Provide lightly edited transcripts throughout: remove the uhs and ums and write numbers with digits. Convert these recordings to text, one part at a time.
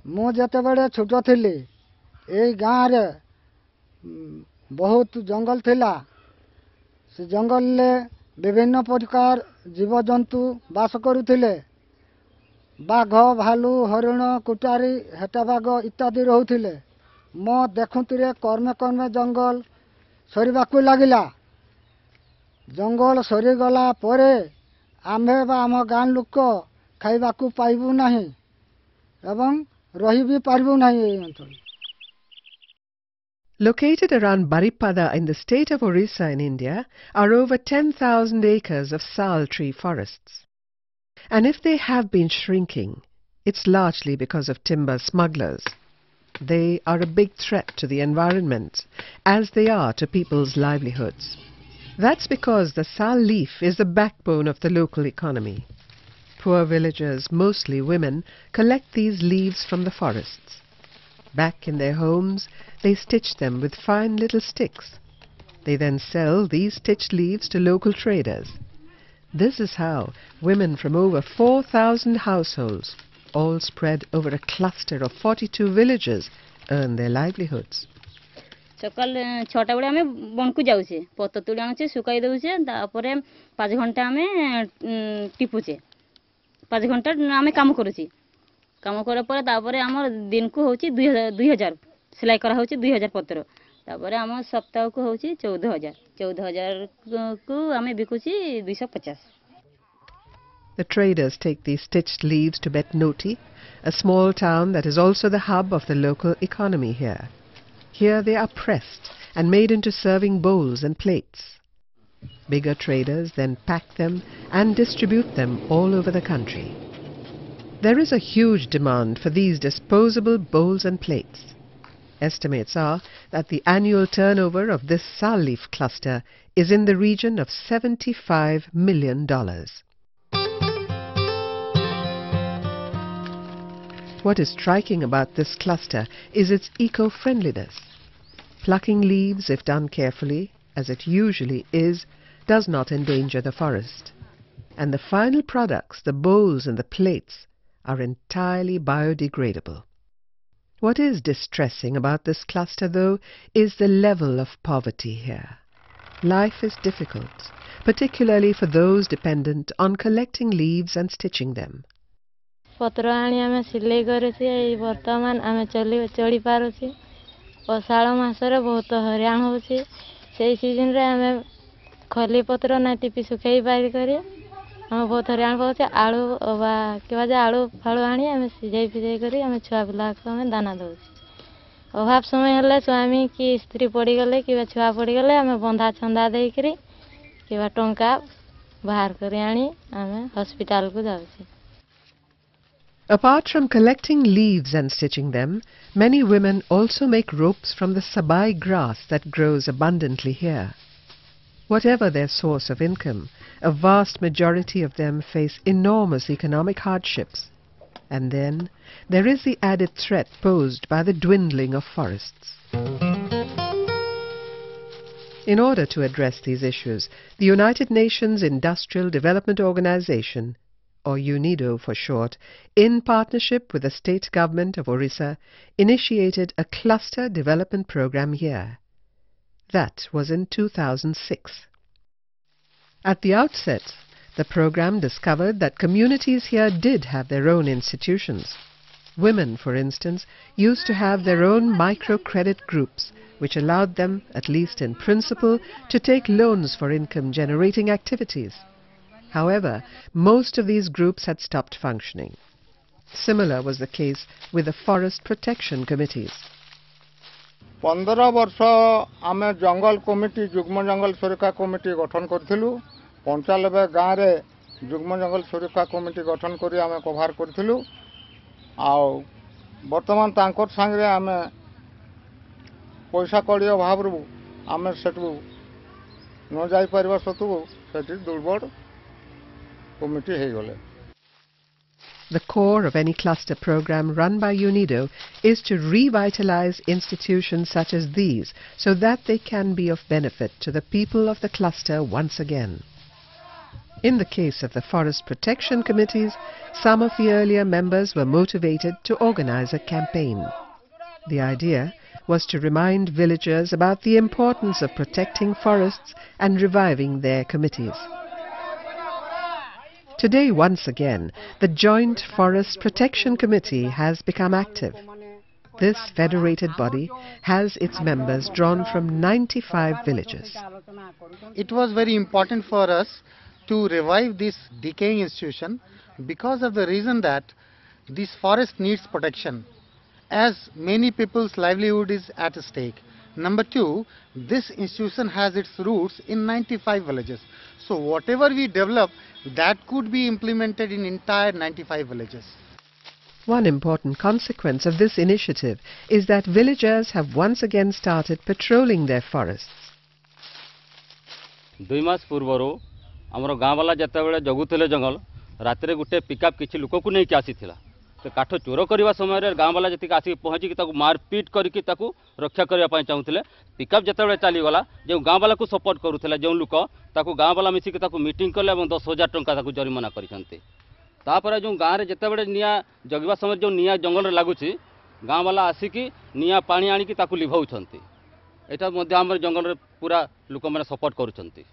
मु जतेबेले छोट थिली ए गाँव रे बहुत जंगल थिला से जंगल ले विभिन्न प्रकार जीव जंतु बास करुथिले बाघ भालू हरिण कुटारी हेटा बाघ इत्यादि रहउथिले मो देखुतिरे कर्मे कर्मे जंगल सरीबाकु लागिला जंगल सरी गला परे आम्भे बा आम गाँ लोक खाइबाकु पाइबु नाही एवं रही भी पारिबु नाही ए अंचल। Located around Baripada in the state of Orissa in India are over 10,000 acres of sal tree forests. And if they have been shrinking, it's largely because of timber smugglers. They are a big threat to the environment, as they are to people's livelihoods. That's because the sal leaf is the backbone of the local economy. Poor villagers, mostly women, collect these leaves from the forests. Back in their homes, they stitch them with fine little sticks. They then sell these stitched leaves to local traders. This is how women from over 4,000 households, all spread over a cluster of 42 villages, earn their livelihoods. सकाल 6टा बेले आमे बनकु जाउछे पत्तो तुली आनछे सुकाई देउछे तापरे 5 घंटा आमे टिपुछे 5 घंटा आमे काम करूछी काम करे पर तापरे हमर दिन को होची 2000 सिलाई करा होची 2000 पत्र तापरे हम सप्ताह को होची 14000 को आमे बिकुची 250. The traders take these stitched leaves to Betnoti, a small town that is also the hub of the local economy here. Here they are pressed and made into serving bowls and plates. Bigger traders then pack them and distribute them all over the country. There is a huge demand for these disposable bowls and plates. Estimates are that the annual turnover of this sal leaf cluster is in the region of $75 million. What is striking about this cluster is its eco-friendliness. Plucking leaves, if done carefully, as it usually is, does not endanger the forest. And the final products, the bowls and the plates, are entirely biodegradable. What is distressing about this cluster, though, is the level of poverty here. Life is difficult, particularly for those dependent on collecting leaves and stitching them. पत्र आनी आमे सिलाई करेसी वर्तमान आमे चढ़ी पारुसी अषाढ़ मासरे बहुत हरियाण होची से सीजन रे आमे खली पत्र ना टिपी सुखाई पारि करी हम बहुत हरियाण होची आलू बा केबा जे आलू फाळू आनी आमे सिजाई फिजाई करी आमे छुआ पिला को आमे दाना दउची अभाव समय हले स्वामी की स्त्री पड़ी गले केबा छुआ पड़ी गले आमे बंधा छंदा देई करी केबा टंका बाहर करी आनी आमे हॉस्पिटल को जाउची. Apart from collecting leaves and stitching them, many women also make ropes from the sabai grass that grows abundantly here. Whatever their source of income, a vast majority of them face enormous economic hardships. And then there is the added threat posed by the dwindling of forests. In order to address these issues, the United Nations Industrial Development Organization, or UNIDO for short, in partnership with the state government of Orissa, initiated a cluster development program here. That was in 2006. At the outset, the program discovered that communities here did have their own institutions. Women, for instance, used to have their own microcredit groups, which allowed them, at least in principle, to take loans for income-generating activities. However, most of these groups had stopped functioning. Similar was the case with the forest protection committees. 15 वर्ष आमे जंगल committee जुग्म जंगल सुरक्षा committee गठन करथिलु 95 गाँव रे जुग्म जंगल सुरक्षा committee गठन करी आमे कभार करथिलु आ वर्तमान तांकर संगे आमे पैसा कड़ी अभाव रु आमे सेटु न जाई परबा सतु सेठी दुर्बल कमिटी हे गले. The core of any cluster program run by UNIDO is to revitalize institutions such as these so that they can be of benefit to the people of the cluster once again. In the case of the forest protection committees, some of the earlier members were motivated to organize a campaign. The idea was to remind villagers about the importance of protecting forests and reviving their committees. Today, once again, the Joint Forest Protection Committee has become active. This federated body has its members drawn from 95 villages. It was very important for us to revive this decaying institution because of the reason that this forest needs protection, as many people's livelihood is at stake. Number two, this institution has its roots in 95 villages. So whatever we develop, that could be implemented in entire 95 villages. One important consequence of this initiative is that villagers have once again started patrolling their forests. 2 मास पूर्वरु हमरो गाँ वाला जते बेले जगुथिले जंगल रात्रे गुटे pickup किछि लोक को नै कि आसीथिला तो काठ चोर करबा समय गाँ वाला जति आसी पहुँची कि ताकू मारपीट करके ताकू रक्षा करबा पई चाहुथिले पिकअप जते बेले चली गला जे गाँ वाला को सपोर्ट करूथिला जे लोक ताकू गाँ वाला मिसी कि ताकू मीटिंग करले एवं 10,000 टंका ताकू जरिमाना करिसंती तापर जो गाँ रे जते बेले निया जगवा समय जो निया जंगल रे लागुची गाँ वाला आसिकी निया पानी आनिकी ताकू लिभाउछंती एटा मध्ये हमर जंगल रे पूरा लोक माने support करूछंती.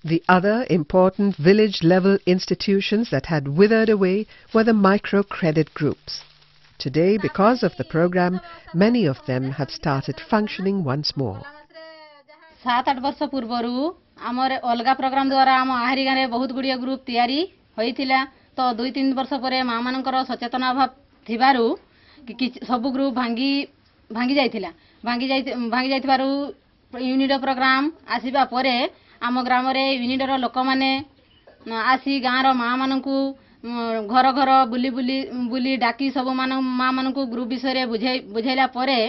The other important village-level institutions that had withered away were the microcredit groups. Today, because of the program, many of them have started functioning once more. 7-8 वर्ष पूर्वरु हमर अलगा प्रोग्राम द्वारा हम आहारी गाँव रे बहुत गुड़िया ग्रुप तैयारी होइथिला तो 2-3 वर्ष परे माँ मानकर सचेतन अभाव थिबारु कि सब ग्रुप भांगी जाइथिला भांगी जाइथिबारु यूनिडो प्रोग्राम आसीबा परे आम ग्राम रे यूनिडोर लोक माने आसी गाँव माँ मानकू घर घर बुली बुली बुली डाकी सब माँ मानकू ग्रुप विषय बुझाइला परे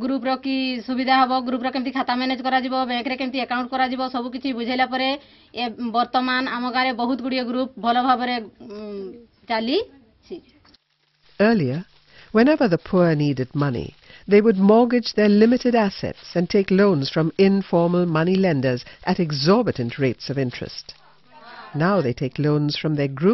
ग्रुप रो की सुविधा हबो ग्रुप रो केमती खाता मैनेज करा जिवो बैंक रे केमती अकाउंट करा जिवो सब किछि बुझाइला परे वर्तमान आम गाँव रे बहुत गुड़िया ग्रुप भल भाव रे चाली छी. Earlier, whenever the poor needed money, they would mortgage their limited assets and take loans from informal money lenders at exorbitant rates of interest. Now they take loans from their group